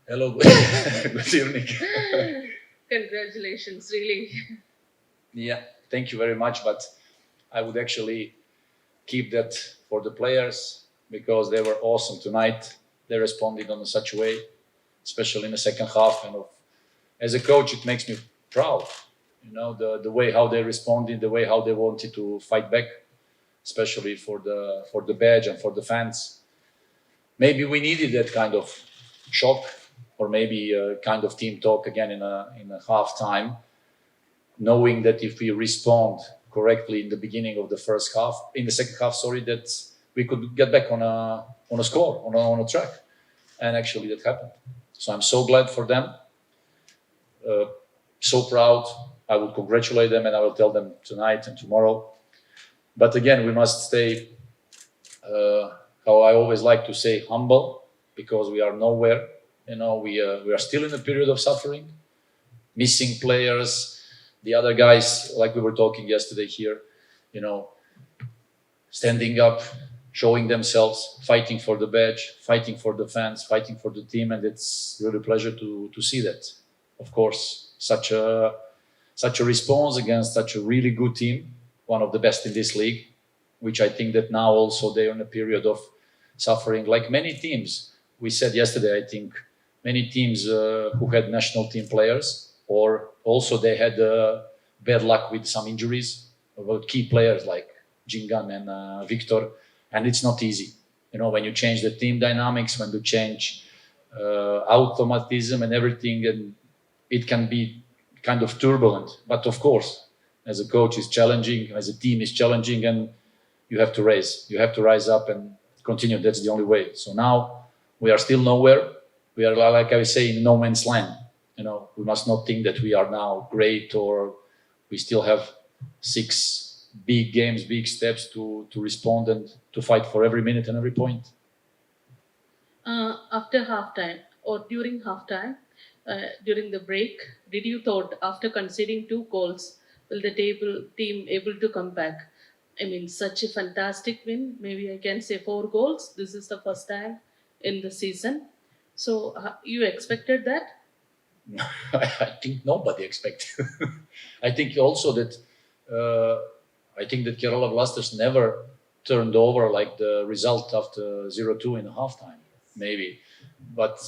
Hello, good evening. Congratulations, really. Yeah, thank you very much. But I would actually keep that for the players because they were awesome tonight. They responded on such a way, especially in the second half. And as a coach, it makes me proud. The way how they responded, the way how they wanted to fight back, especially for the badge and for the fans. Maybe we needed that kind of shock, or maybe a kind of team talk again in a half time, knowing that if we respond correctly in the beginning of the first half, in the second half, sorry, that we could get back on a score, on a track. And actually that happened. So I'm so glad for them, uh, so proud. I will congratulate them and I will tell them tonight and tomorrow. But again, we must stay, how I always like to say, humble, because we are nowhere. We are still in a period of suffering, missing players. The other guys, like we were talking yesterday here, you know, standing up, showing themselves, fighting for the badge, fighting for the fans, fighting for the team, and it's really a pleasure to see that. Of course, such a response against such a really good team, one of the best in this league, which I think that now also they're in a period of suffering, like many teams. We said yesterday, I think many teams who had national team players, or also they had bad luck with some injuries about key players like Jingan and Victor, and it's not easy. When you change the team dynamics, when you change automatism and everything, and it can be kind of turbulent. But of course, as a coach, is challenging, as a team is challenging, and you have to rise up and continue. That's the only way. So now we are still nowhere. We are, like I say, in no man's land. We must not think that we are now great, or we still have 6 big games, big steps to respond and to fight for every minute and every point. After halftime or during halftime, during the break, did you thought after conceding 2 goals, will the team able to come back? I mean, such a fantastic win. Maybe I can say 4 goals. This is the first time in the season. So you expected that? I think nobody expected. I think also that Kerala Blasters never turned over like the result after 0-2 in halftime, maybe. But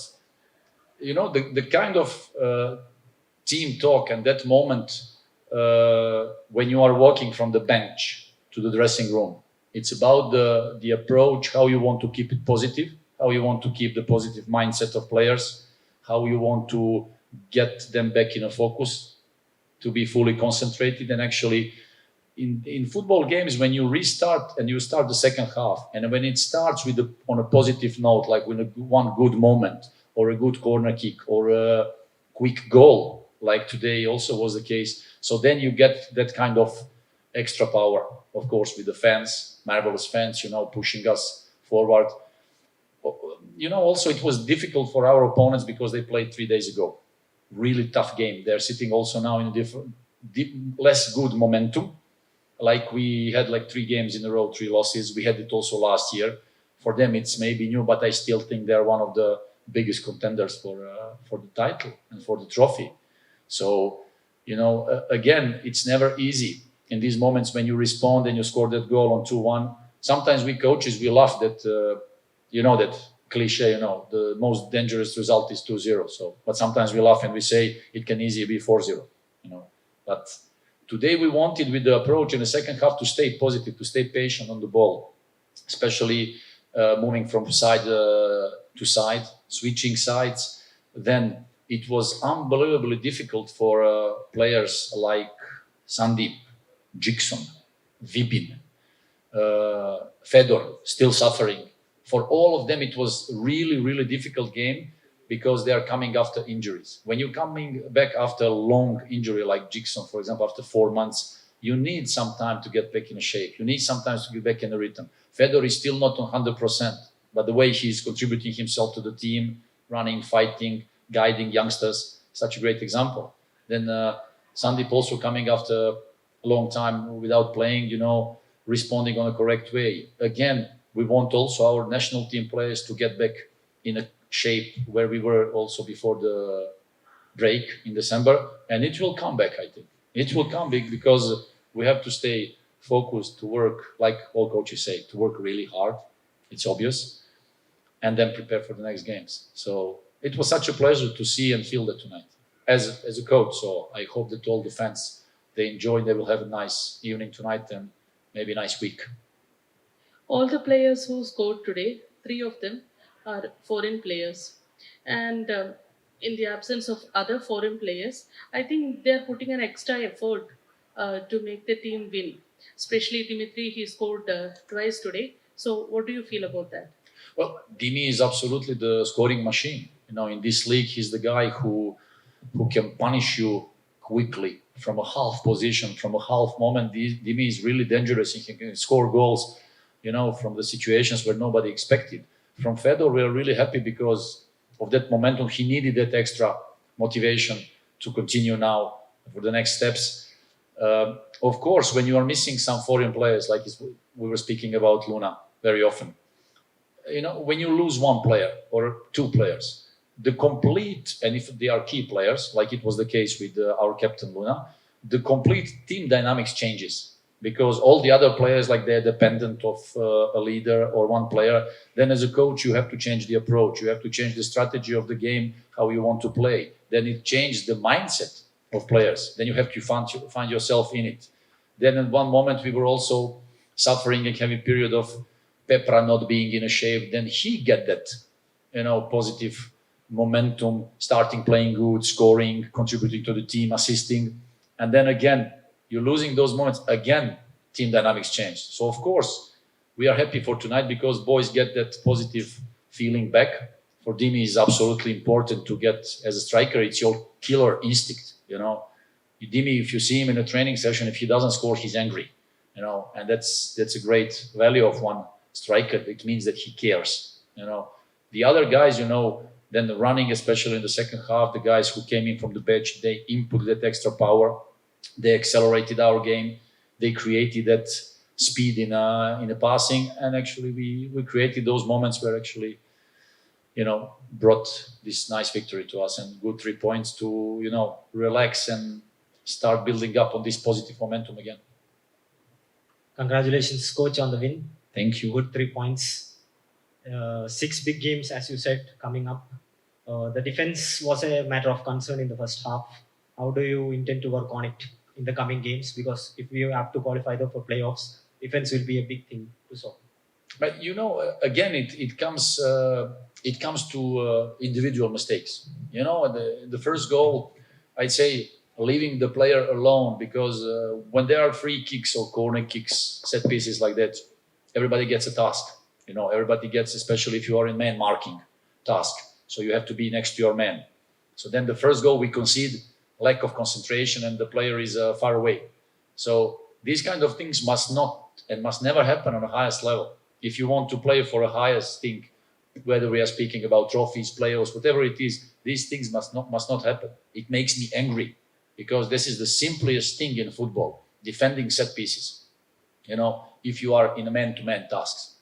the kind of team talk and that moment when you are walking from the bench to the dressing room, it's about the approach, how you want to keep it positive, how you want to keep the positive mindset of players, how you want to get them back in a focus, to be fully concentrated. And actually, in football games, when you restart and you start the second half, and when it starts on a positive note, like with one good moment or a good corner kick or a quick goal, like today also was the case, so then you get that kind of extra power, of course, with the fans, marvelous fans, pushing us forward. Also, it was difficult for our opponents because they played 3 days ago. Really tough game. They're sitting also now in a less good momentum. Like we had like 3 games in a row, 3 losses. We had it also last year. For them, it's maybe new, but I still think they're one of the biggest contenders for the title and for the trophy. So, again, it's never easy in these moments when you respond and you score that goal on 2-1. Sometimes we coaches, we laugh that, that cliche, the most dangerous result is 2-0. So, but sometimes we laugh and we say it can easily be 4-0, But today we wanted, with the approach in the second half, to stay positive, to stay patient on the ball, especially moving from side to side, switching sides. Then it was unbelievably difficult for players like Sandeep, Jackson, Vipin, Fedor, still suffering. For all of them, it was really, really difficult game because they are coming after injuries. When you're coming back after a long injury, like Jackson, for example, after 4 months, you need some time to get back in shape. You need sometimes to get back in the rhythm. Fedor is still not 100%, but the way he's contributing himself to the team, running, fighting, guiding youngsters, such a great example. Then Sandeep also coming after a long time without playing, responding on a correct way. Again, we want also our national team players to get back in a shape where we were also before the break in December, and it will come back. I think it will come back because we have to stay focused to work, like all coaches say, to work really hard. It's obvious, and then prepare for the next games. So it was such a pleasure to see and feel that tonight as a coach. So I hope that all the fans they enjoy. They will have a nice evening tonight and maybe a nice week. All the players who scored today, three of them are foreign players. And in the absence of other foreign players, I think they're putting an extra effort to make the team win. Especially Dimitri, he scored twice today. So, what do you feel about that? Well, Dimi is absolutely the scoring machine. In this league, he's the guy who can punish you quickly from a half position, from a half moment. Dimi is really dangerous. He can score goals, from the situations where nobody expected. From Fedor, we are really happy because of that momentum. He needed that extra motivation to continue now for the next steps. Of course, when you are missing some foreign players, like we were speaking about Luna very often, when you lose one player or two players, the complete, and if they are key players, like it was the case with our captain Luna, the complete team dynamics changes because all the other players, like they're dependent of a leader or one player. Then as a coach, you have to change the approach. You have to change the strategy of the game, how you want to play. Then it changes the mindset of players. Then you have to find yourself in it. Then at one moment, we were also suffering and having a period of Pepra not being in a shape. Then he get that, positive momentum, starting playing good, scoring, contributing to the team, assisting. And then again, you're losing those moments. Again, team dynamics change. So, of course, we are happy for tonight because boys get that positive feeling back. For Dimi, it's absolutely important to get, as a striker, it's your killer instinct, Dimi, if you see him in a training session, if he doesn't score, he's angry, and that's a great value of one striker. It means that he cares, The other guys, then the running, especially in the second half, the guys who came in from the bench, they input that extra power. They accelerated our game. They created that speed in a passing, and actually we created those moments where actually, brought this nice victory to us and good 3 points to, relax and start building up on this positive momentum again. Congratulations, coach, on the win. Thank you. Good 3 points. 6 big games, as you said, coming up. The defense was a matter of concern in the first half. How do you intend to work on it in the coming games? Because if we have to qualify for playoffs, defense will be a big thing to solve. But again, it comes to individual mistakes. The first goal, I'd say, leaving the player alone because when there are free kicks or corner kicks, set pieces like that, everybody gets a task. Everybody gets, especially if you are in man marking task. So you have to be next to your man. So then the first goal we concede, lack of concentration, and the player is far away. So these kind of things must not and must never happen on the highest level. If you want to play for a highest thing, whether we are speaking about trophies, playoffs, whatever it is, these things must not happen. It makes me angry because this is the simplest thing in football, defending set pieces. If you are in a man-to-man tasks,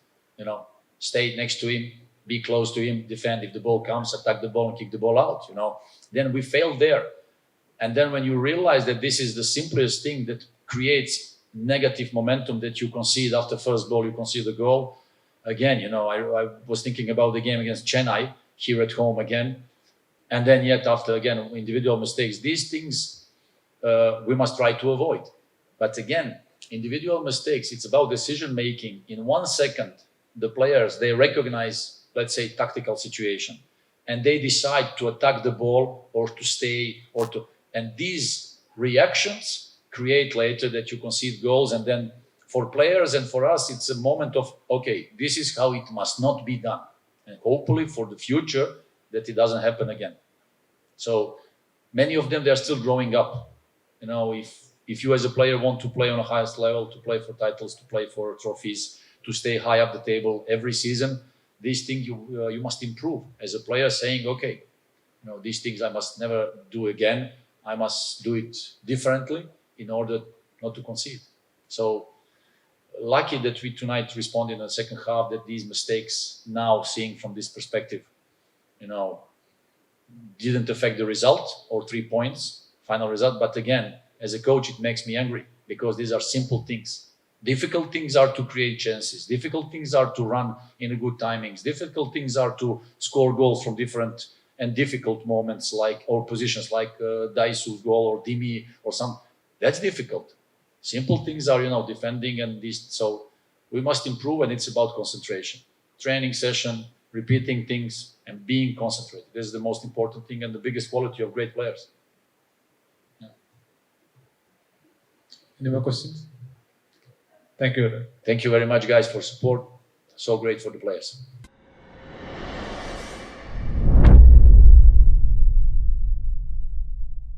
stay next to him, be close to him, defend. If the ball comes, attack the ball and kick the ball out, Then we fail there. And then when you realize that this is the simplest thing that creates negative momentum that you concede after first ball, you concede the goal. Again, I was thinking about the game against Chennai here at home again. And then yet after, again, individual mistakes, these things we must try to avoid. But again, individual mistakes, it's about decision-making. In 1 second, the players, they recognize, let's say, tactical situation. And they decide to attack the ball or to stay and these reactions create later that you concede goals. And then for players and for us, it's a moment of, okay, this is how it must not be done. And hopefully for the future that it doesn't happen again. So many of them, they're still growing up. If you as a player want to play on the highest level, to play for titles, to play for trophies, to stay high up the table every season, these things you must improve as a player, saying, okay, these things I must never do again. I must do it differently in order not to concede. So lucky that we tonight responded in the second half that these mistakes, now seeing from this perspective, didn't affect the result or 3 points, final result. But again, as a coach, it makes me angry because these are simple things. Difficult things are to create chances. Difficult things are to run in a good timings. Difficult things are to score goals from different and difficult moments or positions like Daisu's goal or Dimi or some. That's difficult. Simple things are, defending and this. So we must improve, and it's about concentration. Training session, repeating things, and being concentrated. This is the most important thing and the biggest quality of great players. Any more questions? Thank you. Thank you very much, guys, for support. So great for the players.